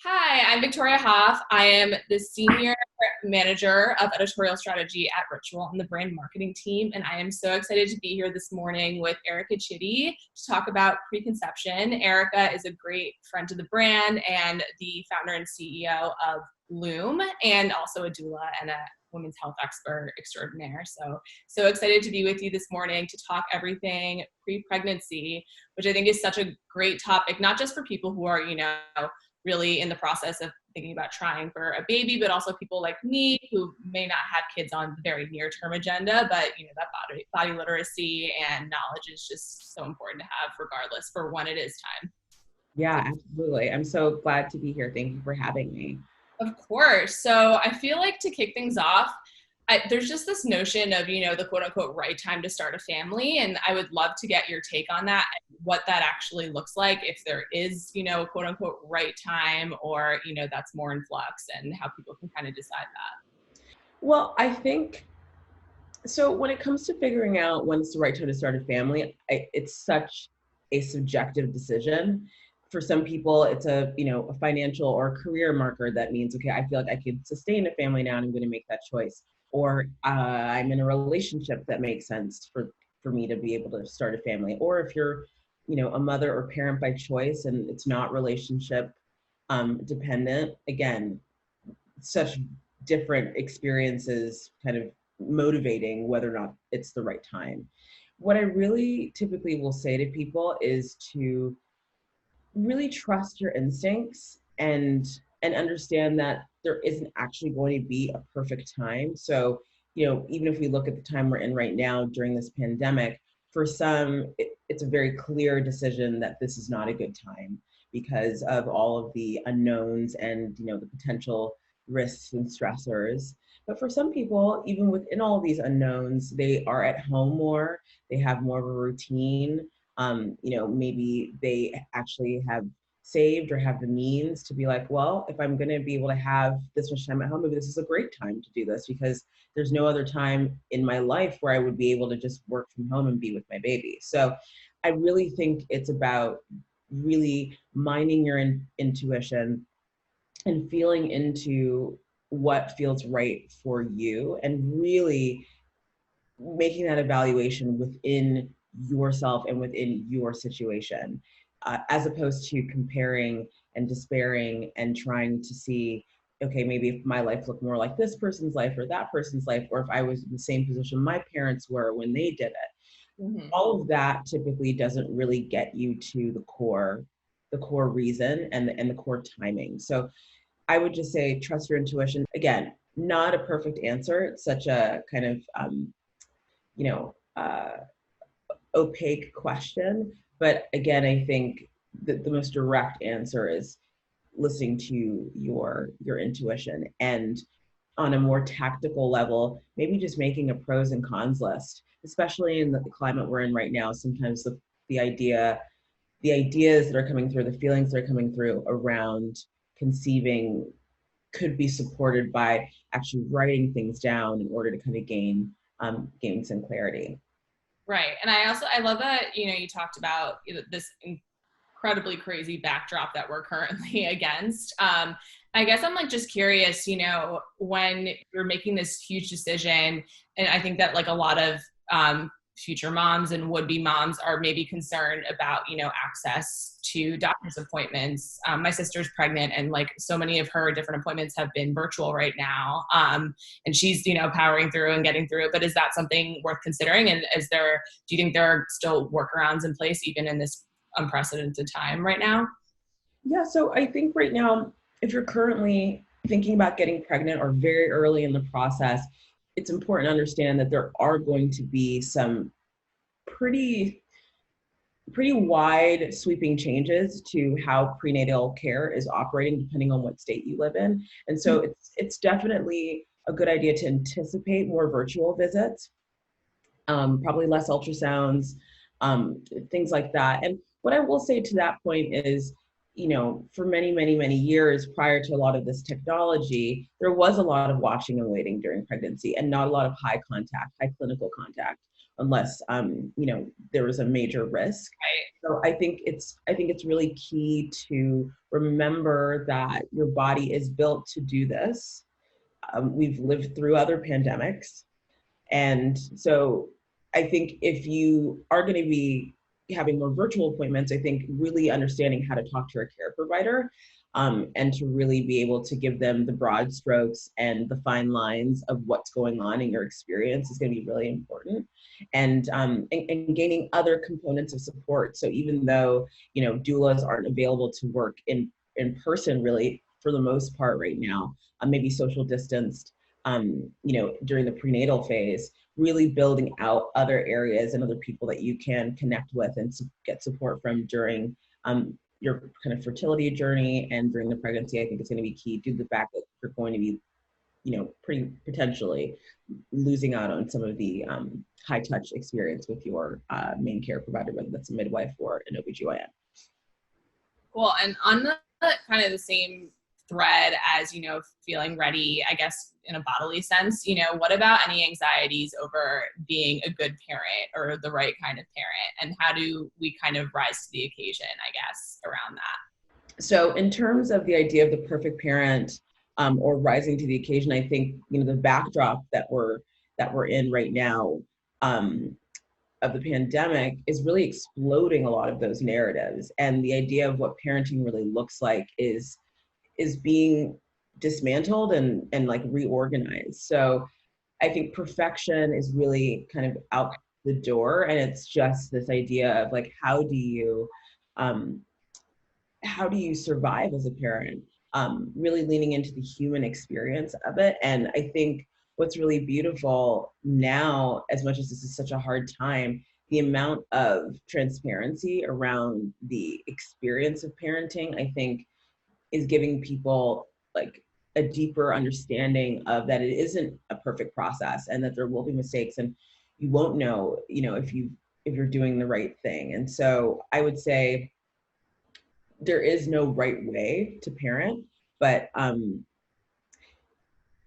Hi, I'm Victoria Hoff. I am the Senior Manager of Editorial Strategy at Ritual on the brand marketing team, and I am so excited to be here this morning with Erica Chidi to talk about preconception. Erica is a great friend to the brand and the founder and CEO of Loom, and also a doula and a women's health expert extraordinaire. So excited to be with you this morning to talk everything pre-pregnancy, which I think is such a great topic, not just for people who are, really in the process of thinking about trying for a baby, but also people like me who may not have kids on the very near term agenda, but that body literacy and knowledge is just so important to have regardless for when it is time. Yeah, absolutely. I'm so glad to be here. Thank you for having me. Of course. So I feel like to kick things off, there's just this notion of, the quote unquote right time to start a family. And I would love to get your take on that, what that actually looks like, if there is, quote unquote right time or, that's more in flux and how people can kind of decide that. Well, I think so. When it comes to figuring out when it's the right time to start a family, it's such a subjective decision. For some people, it's a financial or career marker that means, okay, I feel like I could sustain a family now and I'm going to make that choice. Or I'm in a relationship that makes sense for me to be able to start a family. Or if you're, a mother or parent by choice and it's not relationship dependent, again, such different experiences kind of motivating whether or not it's the right time. What I really typically will say to people is to really trust your instincts and understand that there isn't actually going to be a perfect time. So, even if we look at the time we're in right now during this pandemic, for some, it's a very clear decision that this is not a good time because of all of the unknowns and the potential risks and stressors. But for some people, even within all of these unknowns, they are at home more, they have more of a routine. Maybe they actually have saved or have the means to be like, well, if I'm going to be able to have this much time at home, maybe this is a great time to do this because there's no other time in my life where I would be able to just work from home and be with my baby. So I really think it's about really minding your intuition and feeling into what feels right for you and really making that evaluation within yourself and within your situation, as opposed to comparing and despairing and trying to see, okay, maybe if my life looked more like this person's life or that person's life, or if I was in the same position my parents were when they did it. Mm-hmm. All of that typically doesn't really get you to the core reason and the core timing. So I would just say trust your intuition. Again, not a perfect answer. It's such a kind of you know, uh, opaque question. But again, I think that the most direct answer is listening to your intuition, and on a more tactical level, maybe just making a pros and cons list, especially in the climate we're in right now. Sometimes the idea, the ideas that are coming through, the feelings that are coming through around conceiving could be supported by actually writing things down in order to kind of gain some clarity. Right. And I love that, you talked about this incredibly crazy backdrop that we're currently against. I guess I'm like just curious, when you're making this huge decision, and I think that like a lot of future moms and would-be moms are maybe concerned about, access to doctor's appointments. My sister's pregnant and like so many of her different appointments have been virtual right now. And she's, powering through and getting through it. But is that something worth considering? And do you think there are still workarounds in place even in this unprecedented time right now? Yeah, so I think right now, if you're currently thinking about getting pregnant or very early in the process, it's important to understand that there are going to be some pretty pretty wide sweeping changes to how prenatal care is operating depending on what state you live in. And so it's definitely a good idea to anticipate more virtual visits, probably less ultrasounds, things like that. And what I will say to that point is, for many, many, many years prior to a lot of this technology, there was a lot of watching and waiting during pregnancy and not a lot of high contact, high clinical contact. unless there was a major risk. So I think it's really key to remember that your body is built to do this. We've lived through other pandemics. And so I think if you are going to be having more virtual appointments, I think really understanding how to talk to your care provider, and to really be able to give them the broad strokes and the fine lines of what's going on in your experience is going to be really important. And gaining other components of support. So even though, doulas aren't available to work in person really for the most part right now, maybe social distanced, during the prenatal phase, really building out other areas and other people that you can connect with and get support from during your kind of fertility journey and during the pregnancy. I think it's going to be key due to the fact that you're going to be, pretty potentially losing out on some of the high touch experience with your main care provider, whether that's a midwife or an OBGYN. Cool. And on the kind of the same thread as, feeling ready, I guess, in a bodily sense, what about any anxieties over being a good parent or the right kind of parent? And how do we kind of rise to the occasion, I guess, around that? So in terms of the idea of the perfect parent, or rising to the occasion, I think, the backdrop that we're in right now, of the pandemic is really exploding a lot of those narratives. And the idea of what parenting really looks like is being dismantled and like reorganized. So I think perfection is really kind of out the door, and it's just this idea of like, how do you survive as a parent? Really leaning into the human experience of it. And I think what's really beautiful now, as much as this is such a hard time, the amount of transparency around the experience of parenting, I think, is giving people like a deeper understanding of that it isn't a perfect process and that there will be mistakes, and you won't know, if you're doing the right thing. And so I would say there is no right way to parent, but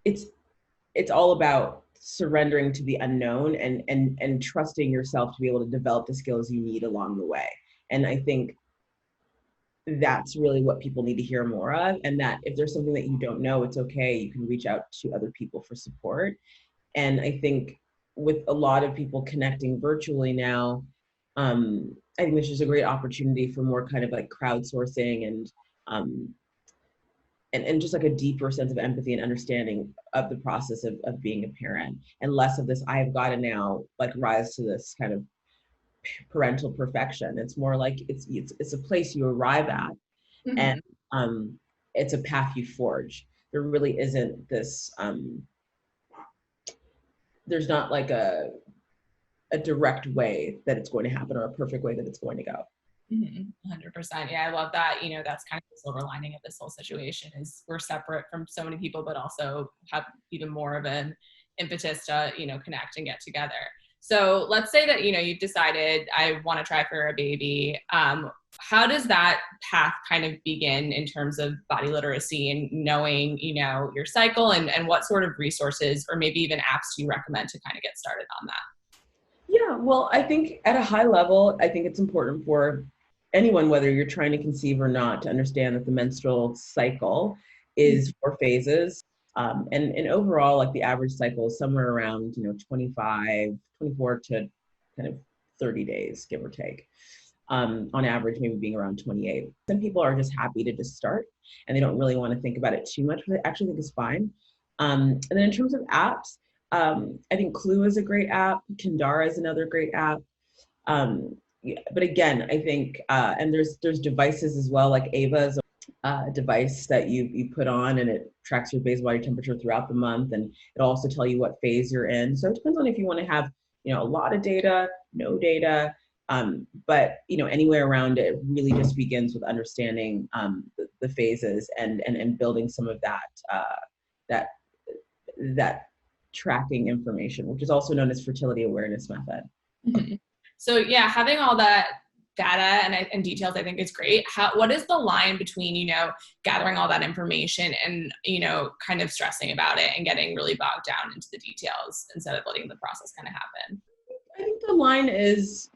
it's all about surrendering to the unknown and trusting yourself to be able to develop the skills you need along the way. And I think that's really what people need to hear more of, and that if there's something that you don't know, it's okay. You can reach out to other people for support. And I think with a lot of people connecting virtually now, I think this is a great opportunity for more kind of like crowdsourcing and just like a deeper sense of empathy and understanding of the process of being a parent, and less of this I have got to now like rise to this kind of parental perfection. It's more like it's a place you arrive at, and it's a path you forge. There really isn't this there's not like a direct way that it's going to happen or a perfect way that it's going to go. 100%. Yeah, I love that. That's kind of the silver lining of this whole situation is we're separate from so many people, but also have even more of an impetus to, connect and get together. So let's say that, you've decided I want to try for a baby. How does that path kind of begin in terms of body literacy and knowing, your cycle and what sort of resources or maybe even apps do you recommend to kind of get started on that? Yeah, well, I think at a high level, I think it's important for anyone, whether you're trying to conceive or not, to understand that the menstrual cycle is 4 phases. And overall, like the average cycle is somewhere around, 24 to kind of 30 days, give or take. On average, maybe being around 28. Some people are just happy to just start and they don't really want to think about it too much, but I actually think it's fine. And then in terms of apps, I think Clue is a great app. Kindara is another great app. Yeah, but again, I think, and there's devices as well, like Ava is a device that you put on and it tracks your basal body temperature throughout the month, and it'll also tell you what phase you're in. So it depends on if you want to have, a lot of data, no data, but anywhere around it really just begins with understanding the phases and building some of that tracking information, which is also known as fertility awareness method. Mm-hmm. So yeah, having all that data and details, I think is great. What is the line between, gathering all that information and, kind of stressing about it and getting really bogged down into the details instead of letting the process kind of happen? I think the line is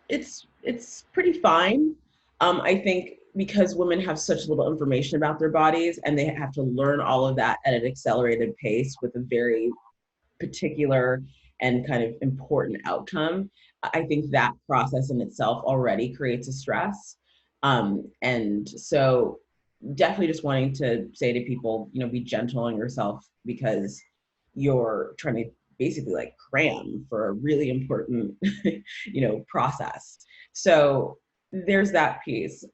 it's pretty fine. I think because women have such little information about their bodies and they have to learn all of that at an accelerated pace with a very particular and kind of important outcome, I think that process in itself already creates a stress. And so definitely just wanting to say to people, be gentle on yourself because you're trying to basically like cram for a really important, process. So there's that piece.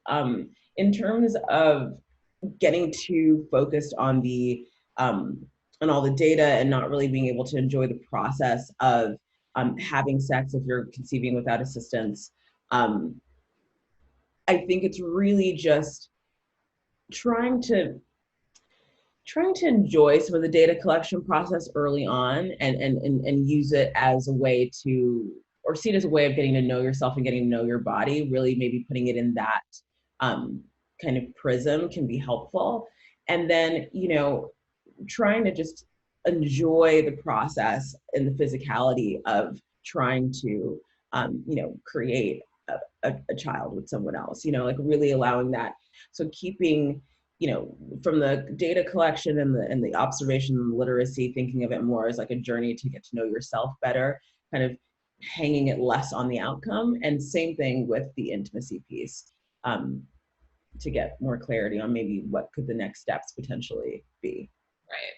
In terms of getting too focused on all the data and not really being able to enjoy the process of having sex if you're conceiving without assistance, um, I think it's really just trying to enjoy some of the data collection process early on and use it as a way to, or see it as a way of getting to know yourself and getting to know your body. Really maybe putting it in that kind of prism can be helpful. And then trying to just enjoy the process and the physicality of trying to create a child with someone else, like really allowing that. So keeping, from the data collection and the observation and literacy, thinking of it more as like a journey to get to know yourself better, kind of hanging it less on the outcome. And same thing with the intimacy piece, to get more clarity on maybe what could the next steps potentially be. Right.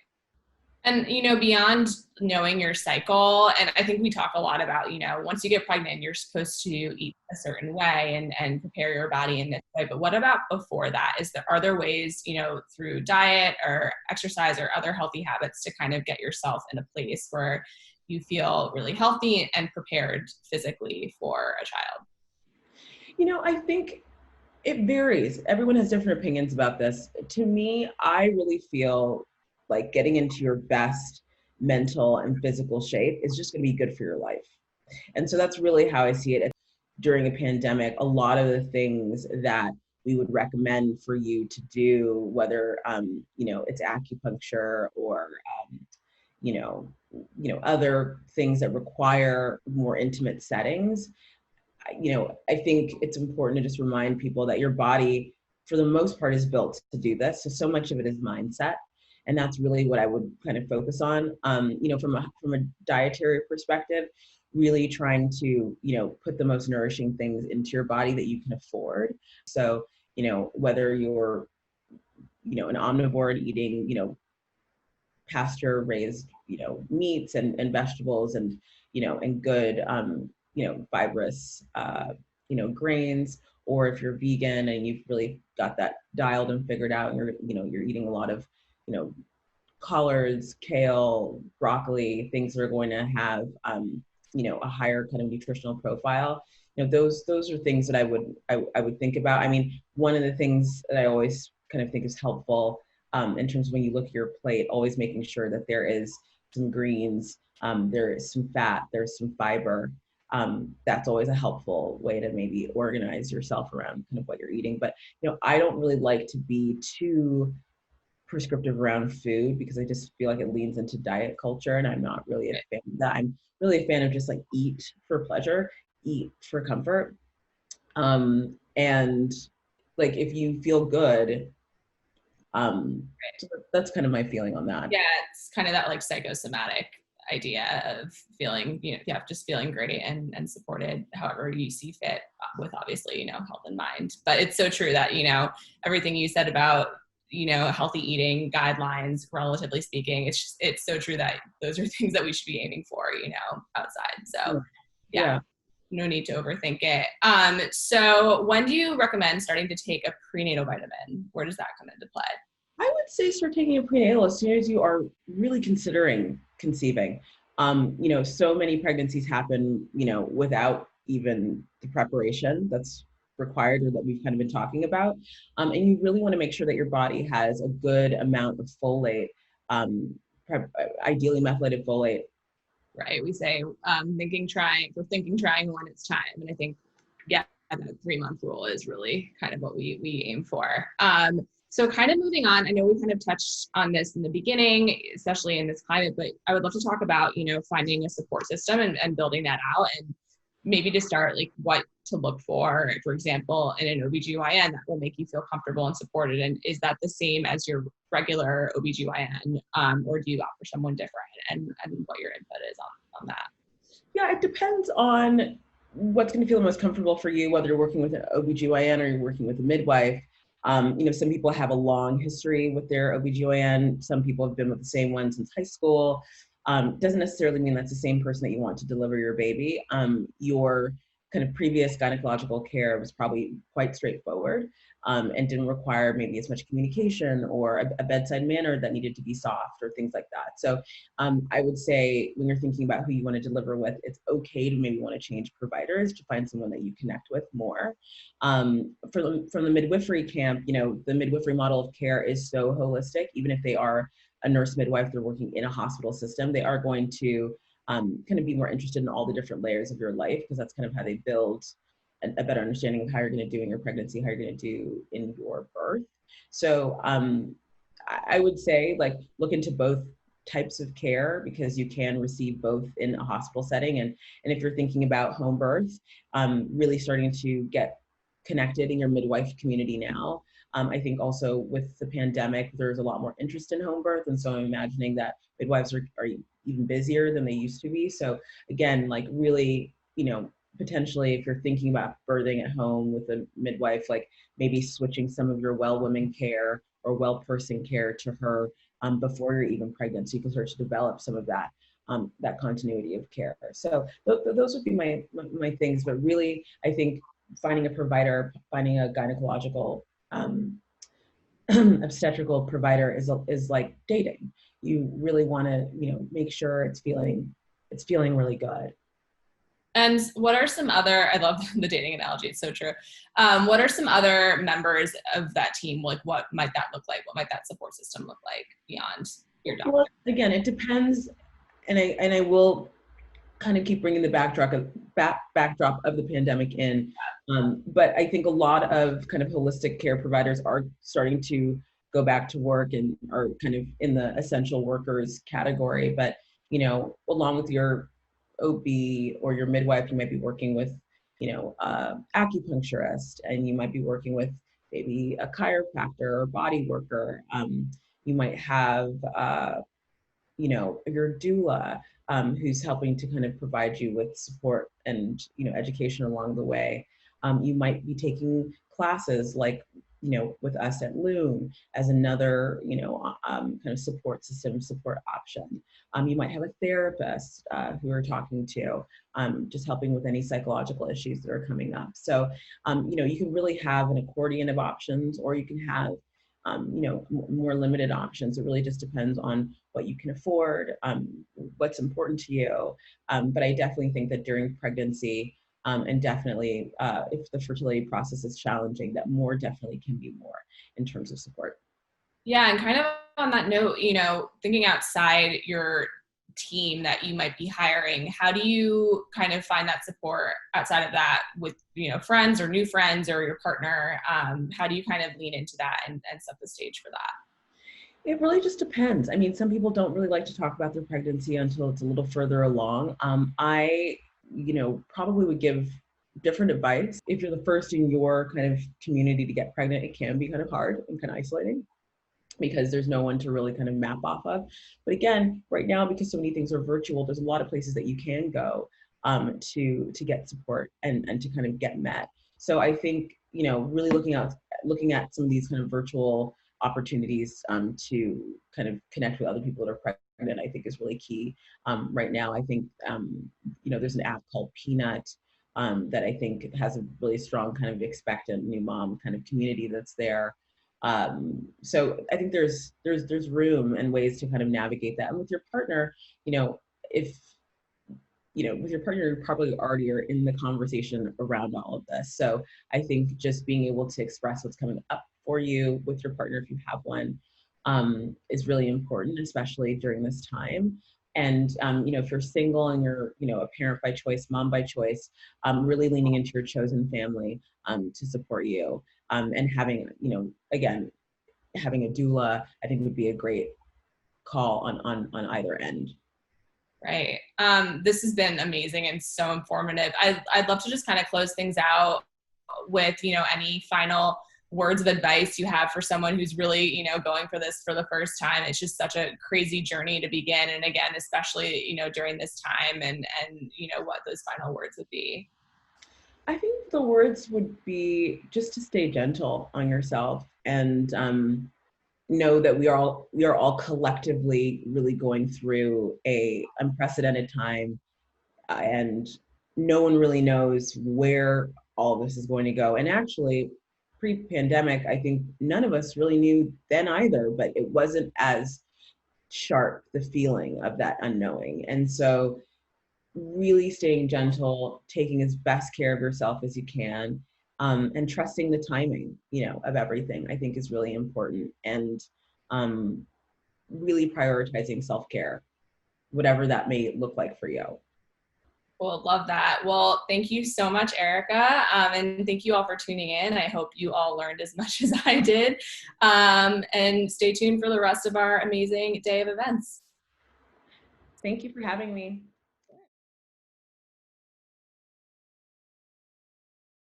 And, beyond knowing your cycle, and I think we talk a lot about, once you get pregnant, you're supposed to eat a certain way and prepare your body in this way. But what about before that? Are there ways, through diet or exercise or other healthy habits to kind of get yourself in a place where you feel really healthy and prepared physically for a child? I think it varies. Everyone has different opinions about this. To me, I really feel like getting into your best mental and physical shape is just going to be good for your life. And so that's really how I see it. During a pandemic, a lot of the things that we would recommend for you to do, whether it's acupuncture or other things that require more intimate settings, I think it's important to just remind people that your body, for the most part, is built to do this. So much of it is mindset. And that's really what I would kind of focus on. From a dietary perspective, really trying to, put the most nourishing things into your body that you can afford. So, whether you're, an omnivore eating, pasture raised, meats and vegetables and, and good, fibrous, grains, or if you're vegan and you've really got that dialed and figured out and you're eating a lot of, collards, kale, broccoli, things that are going to have, a higher kind of nutritional profile. Those are things that I would think about. I mean, one of the things that I always kind of think is helpful, in terms of when you look at your plate, always making sure that there is some greens, there is some fat, there's some fiber. That's always a helpful way to maybe organize yourself around kind of what you're eating. But I don't really like to be too prescriptive around food because I just feel like it leans into diet culture, and I'm not really a fan of that. I'm really a fan of just like eat for pleasure, eat for comfort, and like if you feel good, so that's kind of my feeling on that. Yeah, it's kind of that like psychosomatic idea of feeling, just feeling great and supported however you see fit, with obviously, health in mind. But it's so true that, everything you said about, healthy eating guidelines, relatively speaking, it's so true that those are things that we should be aiming for, outside. So yeah. No need to overthink it. So when do you recommend starting to take a prenatal vitamin? Where does that come into play? I would say start taking a prenatal as soon as you are really considering conceiving. So many pregnancies happen, without even the preparation that's required or that we've kind of been talking about. And you really want to make sure that your body has a good amount of folate, ideally methylated folate. Right. We say thinking, trying when it's time. And I think, yeah, the 3-month rule is really kind of what we aim for. So kind of moving on, I know we kind of touched on this in the beginning, especially in this climate, but I would love to talk about, finding a support system and building that out, and maybe to start, like, what to look for example, in an OBGYN that will make you feel comfortable and supported. And is that the same as your regular OBGYN, or do you opt for someone different, and what your input is on that? Yeah, it depends on what's going to feel most comfortable for you, whether you're working with an OBGYN or you're working with a midwife. Some people have a long history with their OBGYN. Some people have been with the same one since high school. Doesn't necessarily mean that's the same person that you want to deliver your baby. Your kind of previous gynecological care was probably quite straightforward, and didn't require maybe as much communication or a bedside manner that needed to be soft or things like that. So I would say when you're thinking about who you want to deliver with, it's okay to maybe want to change providers to find someone that you connect with more. From the midwifery camp, the midwifery model of care is so holistic. Even if they are a nurse midwife, they're working in a hospital system, they are going to kind of be more interested in all the different layers of your life, because that's kind of how they build a better understanding of how you're going to do in your pregnancy, how you're going to do in your birth. So I would say, like, look into both types of care, because you can receive both in a hospital setting, and if you're thinking about home birth, really starting to get connected in your midwife community now. I think also with the pandemic, there's a lot more interest in home birth, and so I'm imagining that midwives are even busier than they used to be. So again, like, really, potentially, if you're thinking about birthing at home with a midwife, like, maybe switching some of your well woman care or well person care to her before you're even pregnant, so you can start to develop some of that continuity of care. So those would be my things. But really, I think finding a provider, finding a gynecological obstetrical provider is like dating. You really want to make sure it's feeling really good. And what are some other, I love the dating analogy, it's so true. What are some other members of that team? Like, what might that look like? What might that support system look like beyond your doctor? Well, again, it depends. And I will kind of keep bringing the backdrop of the pandemic in. But I think a lot of kind of holistic care providers are starting to go back to work and are kind of in the essential workers category. But, along with your OB or your midwife, you might be working with, acupuncturist, and you might be working with maybe a chiropractor or body worker. You might have, your doula, who's helping to kind of provide you with support and, education along the way. You might be taking classes like, with us at Loom as another, kind of support system, support option. You might have a therapist who you're talking to, just helping with any psychological issues that are coming up. So, you can really have an accordion of options, or you can have more limited options. It really just depends on what you can afford, what's important to you. But I definitely think that during pregnancy, and definitely if the fertility process is challenging, that more definitely can be more in terms of support. Yeah, and kind of on that note, thinking outside your team that you might be hiring, how do you kind of find that support outside of that with, friends or new friends or your partner? How do you kind of lean into that and set the stage for that? It really just depends. I mean, some people don't really like to talk about their pregnancy until it's a little further along. I, probably would give different advice. If you're the first in your kind of community to get pregnant, it can be kind of hard and kind of isolating, because there's no one to really kind of map off of. But again, right now, because so many things are virtual, there's a lot of places that you can go to get support and to kind of get met. So I think, really looking at some of these kind of virtual opportunities to kind of connect with other people that are pregnant, I think is really key. Right now, I think, there's an app called Peanut that I think has a really strong kind of expectant new mom kind of community that's there. So I think there's room and ways to kind of navigate that. And with your partner, if with your partner, you probably already are in the conversation around all of this. So I think just being able to express what's coming up for you with your partner, if you have one, is really important, especially during this time. And if you're single and you're a parent by choice, mom by choice, really leaning into your chosen family to support you, and having again, having a doula, I think would be a great call on either end. Right. This has been amazing and so informative. I'd love to just kind of close things out with, any final words of advice you have for someone who's really, going for this for the first time. It's just such a crazy journey to begin. And again, especially, during this time and, what those final words would be. I think the words would be just to stay gentle on yourself and know that we are all collectively really going through a unprecedented time, and no one really knows where all this is going to go. And actually, pre-pandemic, I think none of us really knew then either, but it wasn't as sharp, the feeling of that unknowing. And so really staying gentle, taking as best care of yourself as you can, and trusting the timing, of everything, I think is really important. And really prioritizing self-care, whatever that may look like for you. Well, love that. Well, thank you so much, Erica. And thank you all for tuning in. I hope you all learned as much as I did. And stay tuned for the rest of our amazing day of events. Thank you for having me.